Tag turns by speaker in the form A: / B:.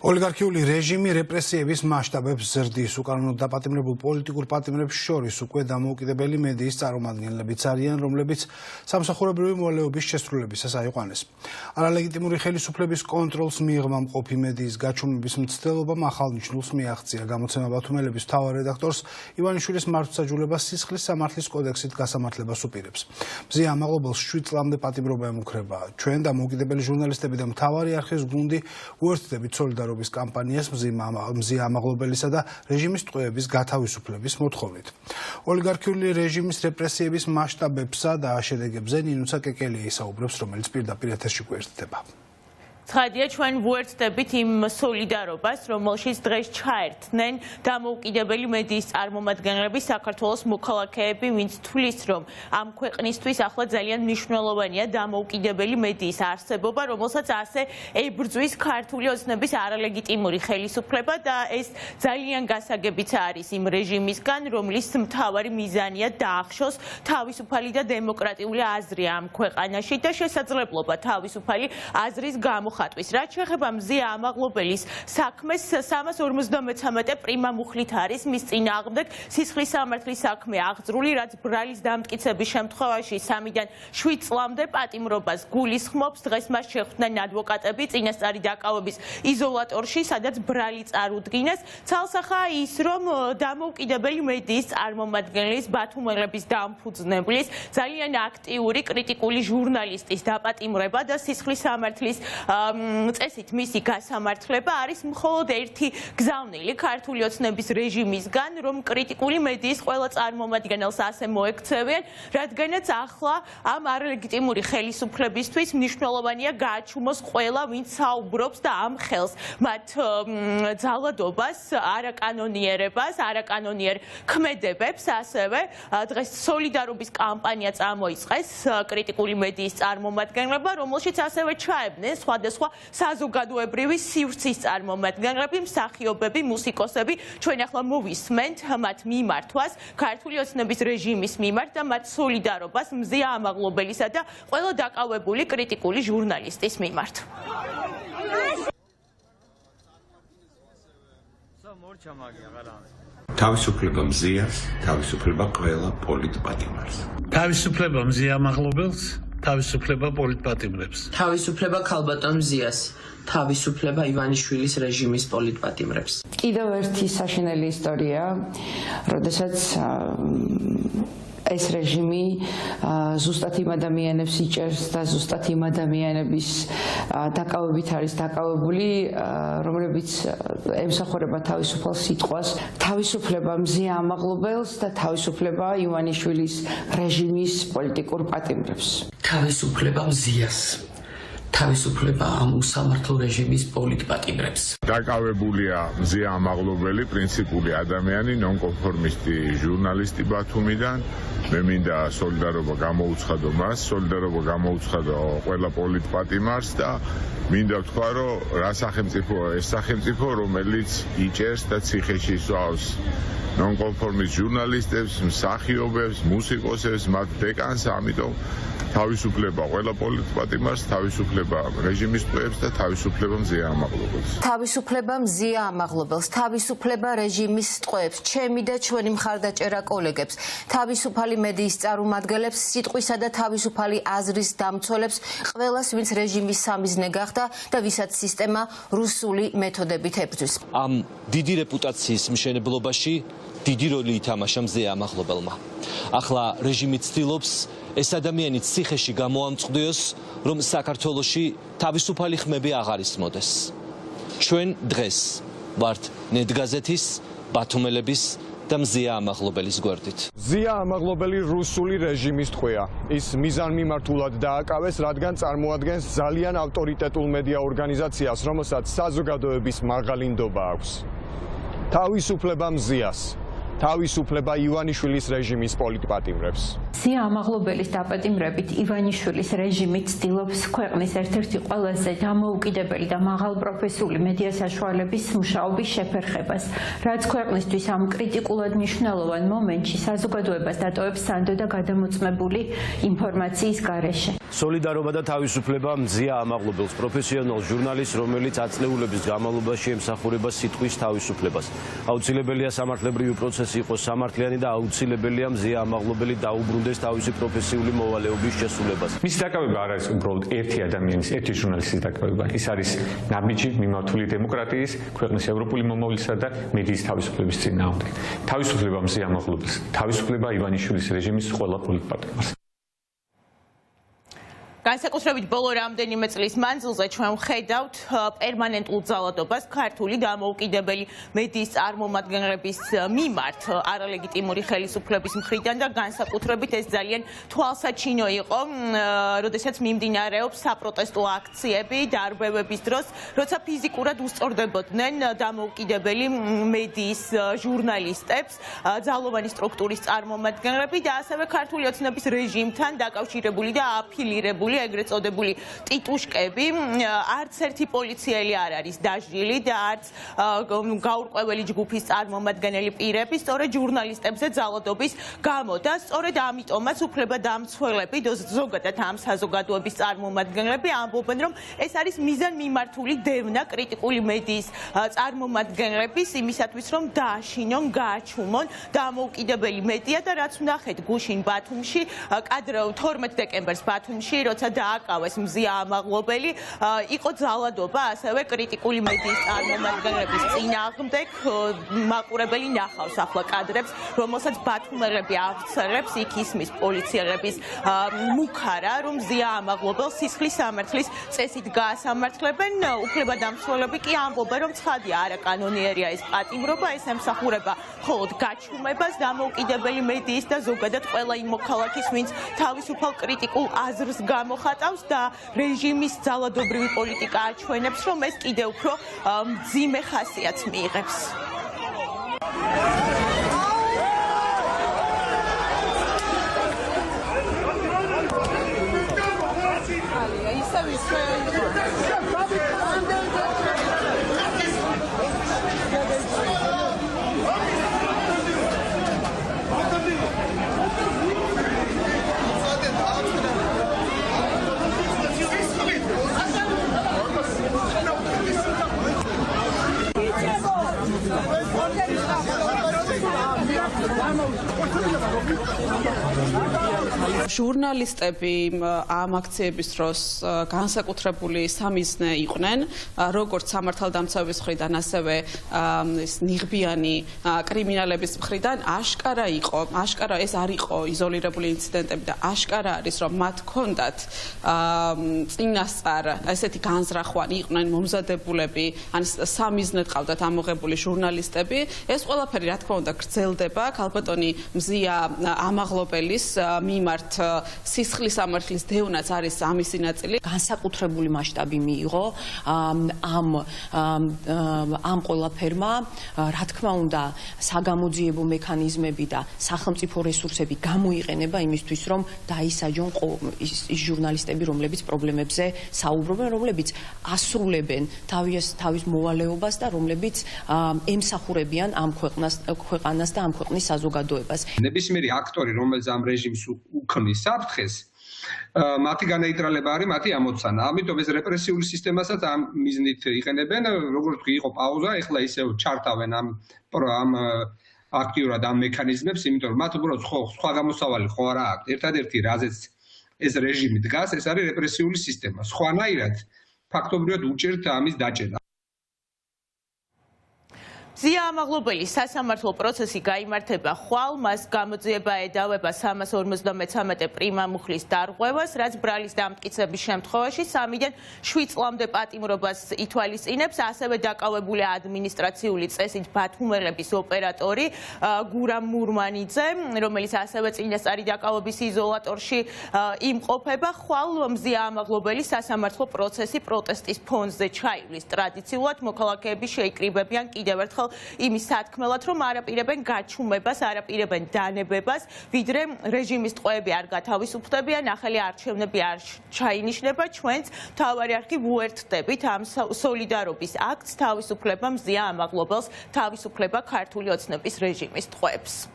A: ოლიგარქიული რეჟიმი რეპრესიების მასშტაბებს ზრდის, უკანონოდ დაპატიმრებულ პოლიტიკურ პატიმრებს შორის უკვე დამოუკიდებელი მედიის წარმომადგენლებიც არიან, რომლებიც სამსახურებრივი მოვალეობის შესრულებისას აიყვანეს. არალეგიტიმური ხელისუფლების კონტროლს მიღმა მყოფი მედიის გაჩუმების მცდელობამ ახალნიშნულს მიაღწია. გამოცემა ბათუმელების მთავარ რედაქტორს ივანიშვილის მართლმსაჯულებას სისხლის სამართლის კოდექსით გასამართლებას უპირებს. მზია ამაღლობელს 7 წლამდე პატიმრობა ემუქრება. ჩვენ დამოუკიდებელი ჟურნალისტები და მთავარი არხის გუნდი უერთდებით სოლიდარობის კამპანიას მზია ამაღლობელისა და რეჟიმის ტყვეების გათავისუფლების მოთხოვნით. ოლიგარქიული რეჟიმის რეპრესიების მასშტაბებსა და შედეგებზე ნინუცა კეკელია ისაუბრებს, რომელიც პირდაპირ ეთერში გვერდდება.
B: ცხადია, ჩვენ ვუერთდებით იმ სოლიდარობას, რომელშიც დღეს ჩაერთნენ დამოუკიდებელი მედიის წარმომადგენლები, საქართველოს მოქალაქეები, ვინც თვლის, რომ ამ ქვეყნისთვის ახლა ძალიან მნიშვნელოვანია დამოუკიდებელი მედიის არსებობა, რომელსაც ასე ებრძვის ქართული ოცნების არალეგიტიმური ხელისუფლება და ეს ძალიან გასაგებიც არის იმ რეჟიმისგან, რომლის მთავარი მიზანია დაახშოს თავისუფალი და დემოკრატიული აზრი ამ ქვეყანაში და შესაძლებლობა თავისუფალი აზრის გამოხატვის. რაც შეეხება მზია ამაღლობელის საქმეს, 353 პრიმა მუხლით არის მის წინააღმდეგ სისხლის სამართლის საქმე აღძრული, რაც ბრალის დამტკიცების შემთხვევაში 3-დან 7 წლამდე პატიმრობას გულისხმობს. დღეს მას შეხვდნენ ადვოკატები წინასწარი დაკავების იზოლატორში, სადაც ბრალი წარუდგინეს. ცალსახა ის, რომ დამოუკიდებელი მედიის წარმომადგენლის ბათუმელების დამფუძნებლის ძალიან აქტიური კრიტიკული ჟურნალისტის დაპატიმრება და სისხლის სამართლის წესით მისი გასამართლება არის მხოლოდ ერთი გზავნილი ქართული ოცნების რეჟიმისგან, რომ კრიტიკული მედიის ყველა წარმომადგენელს ასე მოექცევიან, რადგანაც ახლა ამ არალეგიტიმური ხელისუფლებისთვის მნიშვნელოვანია გააჩუმოს ყველა, ვინც საუბრობს და ამ ხელს, მათ ძალადობას, არაკანონიერებას, არაკანონიერ ქმედებებს, ასევე დღეს სოლიდარობის კამპანია წამოიწყეს კრიტიკული მედიის წარმომადგენლებმა, რომელშიც ასევე ჩაებდნენ სხვადასხვა საზოგადოებრივი სივრცის წარმომადგენლები, მსახიობები, მუსიკოსები. ჩვენ ახლა მოვისმენთ მათ მიმართვას ქართული ოცნების რეჟიმის მიმართ და მათ სოლიდარობას მზია ამაღლობელისა და ყველა დაკავებული კრიტიკული ჟურნალისტის მიმართ.
C: თავისუფლება მზიას, თავისუფლება ყველა პოლიტპატიმარს.
D: თავისუფლება მზია ამაღლობელს, თავისუფლება პოლიტპატიმრებს.
E: თავისუფლება ქალბატონ მზიას, თავისუფლება ივანიშვილის რეჟიმის პოლიტპატიმრებს.
F: კიდევ ერთი საშინელი ისტორია, როდესაც ეს რეჟიმი ზუსტად იმ ადამიანებს იჭერს და ზუსტად იმ ადამიანების დაკავებით არის დაკავებული, რომლებიც ემსახურება თავისუფალ სიტყვას. თავისუფლება მზია ამაღლობელს და თავისუფლება ივანიშვილის რეჟიმის პოლიტიკურ პატიმრებს.
E: თავისუფლება მზიას, თავისუფლება ამ უსამართლო რეჟიმის პოლიტპატიმრებს.
G: დაკავებულია მზია ამაღლობელი, პრინციპული ადამიანი, ნონკონფორმისტი ჟურნალისტი ბათუმიდან. მე მინდა სოლიდარობა გამოუცხადო მას, სოლიდარობა გამოუცხადო ყველა პოლიტპატიმარს და მინდა ვთქვა, რომ რა სახელმწიფოა ეს სახელმწიფო, რომელიც იჭერს და ციხეში სვავს ნონკონფორმისტ ჟურნალისტებს, მსახიობებს, მუსიკოსებს, მათ დეკანს, ამიტომ თავისუფლება ყველა პოლიტპატიმარს, თავისუფლება რეჟიმის ტყვეებს და თავისუფლება მზია ამაღლობელს.
H: თავისუფლება მზია ამაღლობელს, თავისუფლება რეჟიმის ტყვეებს, ჩემი და ჩვენი მხარდაჭერა კოლეგებს, თავისუფალი მედიის წარმომადგენლებს, სიტყვისა და თავისუფალი აზრის დამცველებს, ყველას, ვინც რეჟიმის სამიზნე გახდა და ვისაც სისტემა რუსული მეთოდებით ებრძვის.
I: ამ დიდი რეპუტაციის მშენებლობაში დიდი როლი ითამაშა მზია ამაღლობელმა. ახლა რეჟიმი ცდილობს ეს ადამიანი ციხეში გამოამწყვდიოს, რომ საქართველოში თავისუფალი ხმები აღარ ისმოდეს. ჩვენ დღეს ვართ ნეტგაზეთის, ბათუმელების და მზია ამაღლობელის გვერდით.
J: მზია ამაღლობელი რუსული რეჟიმის ტყვეა. ის მიზანმიმართულად დააკავეს, რადგან წარმოადგენს ძალიან ავტორიტეტულ მედია ორგანიზაციას, რომელსაც საზოგადოების მაღალი ნდობა აქვს. თავისუფლება მზიას, თავისუფლება ივანიშვილის რეჟიმის პოლიტპატიმრებს.
K: ზია ამაღლობელის დაპატიმრებით ივანიშვილის რეჟიმი ცდილობს ქვეყნის ერთ-ერთი ყველაზე დამოუკიდებელი და მაღალპროფესიული მედია საშუალების მუშაობის შეფერხებას, რაც ქვეყნისთვის ამ კრიტიკულად მნიშვნელოვან მომენტში საზოგადოებას დატოვებს სანდო და გადამოწმებული ინფორმაციის გარეშე.
L: სოლიდარობა და თავისუფლება მზია ამაღლობელს, პროფესიონალ ჟურნალისტს, რომელიც აწლეულების განმავლობაში ემსახურება სიტყვის თავისუფლებას. აუცილებელია სამართლებრივი პროცესი იყოს სამართლიანი და აუცილებელია მზია ამაღლობელი დაუბრუნდეს თავისი პროფესიული მოვალეობის შესრულებას.
M: მის დაკავება არ არის უბრალოდ ერთი ადამიანის, ერთი ჟურნალისტის დაკავება. ის არის ნაბიჯი მიმართული დემოკრატიის, ქვეყნის ევროპული მომავლისა და მედიის თავისუფლების წინააღმდეგ. თავისუფლება მზია ამაღლობელს, თავისუფლება ივანიშვილის რეჟიმის ყველა პოლიტპატიმარს.
B: განსაკუთრებით ბოლო რამდენიმე წლის მანძილზე ჩვენ ვხედავთ პერმანენტულ ძალადობას ქართული დამოუკიდებელი მედიის წარმომადგენლების მიმართ არალეგიტიმური ხელისუფლების მხრიდან და განსაკუთრებით ეს ძალიან თვალსაჩინო იყო, როდესაც მიმდინარეობს საპროტესტო აქციები დარბევების დროს, როცა ფიზიკურად უსწორდებოდნენ დამოუკიდებელი მედიის ჟურნალისტებს, ძალოვანი სტრუქტურის წარმომადგენლები და ასევე ქართული ოცნების რეჟიმთან დაკავშირებული და აფილირებული ეგრეთ წოდებული ტიტუშკები, არც ერთი პოლიციელი არ არის დაჟილი და არც გაურკვეველი ჯგუფის წარმომადგენელი პირები სწორედ ჟურნალისტებზე ძალადობის გამო და სწორედ ამიტომაც უფლებადამცველები და ზოგადად ამ საზოგადოების წარმომადგენლები ამბობენ, რომ ეს არის მიზანმიმართული დევნა კრიტიკული მედიის წარმომადგენლების იმისათვის, რომ დააშინონ, გააჩუმონ დამოუკიდებელი მედია და რაც ვნახეთ გუშინ ბათუმში, კადრ 12 დეკემბერს ბათუმში, როცა დააკავეს მზია ამაღლობელი, იყო ძალადობა ასევე კრიტიკული მედიის წარმომადგენლების წინააღმდეგ. მაყურებელი ნახავს ახლა კადრებს, რომელსაც ბათუმელები ავრცელებს, იქ ისმის პოლიციელების მუქარა, რომ მზია ამაღლობელს სისხლის სამართლის წესით გაასამართლებენ. უფლებადამცველები კი ამბობენ, რომ ცხადია არაკანონიერია ეს პატიმრობა, ეს ემსახურება მხოლოდ გაჩუმებას დამოუკიდებელი მედიის და ზოგადად ყველა იმ მოქალაქის, ვინც თავისუფალ კრიტიკულ აზრს გამოხატავს და რეჟიმის ძალადობრივი პოლიტიკა აჩვენებს, რომ ეს კიდევ უფრო მძიმე ხასიათს მიიღებს.
N: ჟურნალისტები ამ აქციების დროს განსაკუთრებული სამიზნე იყვნენ, როგორც სამართალდამცავების მხრიდან, ასევე ნიღბიანი კრიმინალების მხრიდან. აშკარა ეს არ იყო იზოლირებული ინციდენტები და აშკარა არის, რომ მათ ჰქონდათ წინასწარ ესეთი განზრახვანი, იყვნენ მომზადებულები, ან სამიზნედ ყავდათ ამოღებული ჟურნალისტები. ეს ყველაფერი რა თქმა უნდა გრძელდება ქალბატონი მზია ამაღლობელის მიმართ სისხლის სამართლის დევნაც არის ამისი ნაწილი.
O: განსაკუთრებული მასშტაბი მიიღო ამ ყველაფერმა, რა თქმა უნდა, საგამოძიებო მექანიზმები და სახელმწიფო რესურსები გამოიყენება იმისთვის, რომ დაისაჯონ ის ჟურნალისტები, რომლებიც პრობლემებზე საუბრობენ, რომლებიც ასრულებენ თავის მოვალეობას და რომლებიც ემსახურებიან ამ ქვეყანას და ამ ქვეყნის საზოგადოებას.
P: ნებისმიერი აქტორი, რომელიც ამ რეჟიმს უქმნის საფრთხეს, მათი განეიტრალება არის მათი ამოცანა. ამიტომ ეს რეპრესიული სისტემასაც ამ მიზნით იყენებენ, როგორც თქვი, იყო პაუზა, ეხლა ისევ ჩართავენ ამ აქტიურად ამ მექანიზმებს, იმიტომ რომ მათ უბრალოდ სხვა გამოსავალი ხო არა აქვს. ერთადერთი რაზეც ეს რეჟიმი დგას, ეს არის რეპრესიული სისტემა. სხვანაირად ფაქტობრივად უჭერთ ამის დაჭერა.
B: მზია ამაღლობელის სასამართლო პროცესი გაიმართება ხვალ, მას გამოძიება ედავება 353 პრიმა მუხლის დარღვევას, რაც ბრალის დამტკიცების შემთხვევაში 3-დან 7 წლამდე პატიმრობას ითვალისწინებს. ასევე დაკავებული ადმინისტრაციული წესით ბათუმელების ოპერატორი გურამ მურმანიძე, რომელიც ასევე წინასწარი დაკავების იზოლატორში იმყოფება. ხვალ მზია ამაღლობელის სასამართლო პროცესი პროტესტის ფონზე ჩაივლის. ტრადიციულად მოქალაქეები შეიკრიბებიან კიდევ ერთხელ მართალ იმის სათქმელად, რომ არაპირებენ გაჩუმებას, არაპირებენ დანებებას, ვიდრე რეჟიმის ტყვეები არ გათავისუფლებიან, ახალი არჩევნები არ ჩაინიშნება, ჩვენც მთავარი არქი ვუერთდებით ამ სოლიდარობის აქტს, თავისუფლება მზია ამაღლობელს, თავისუფლება ქართული ოცნების რეჟიმის ტყვეებს.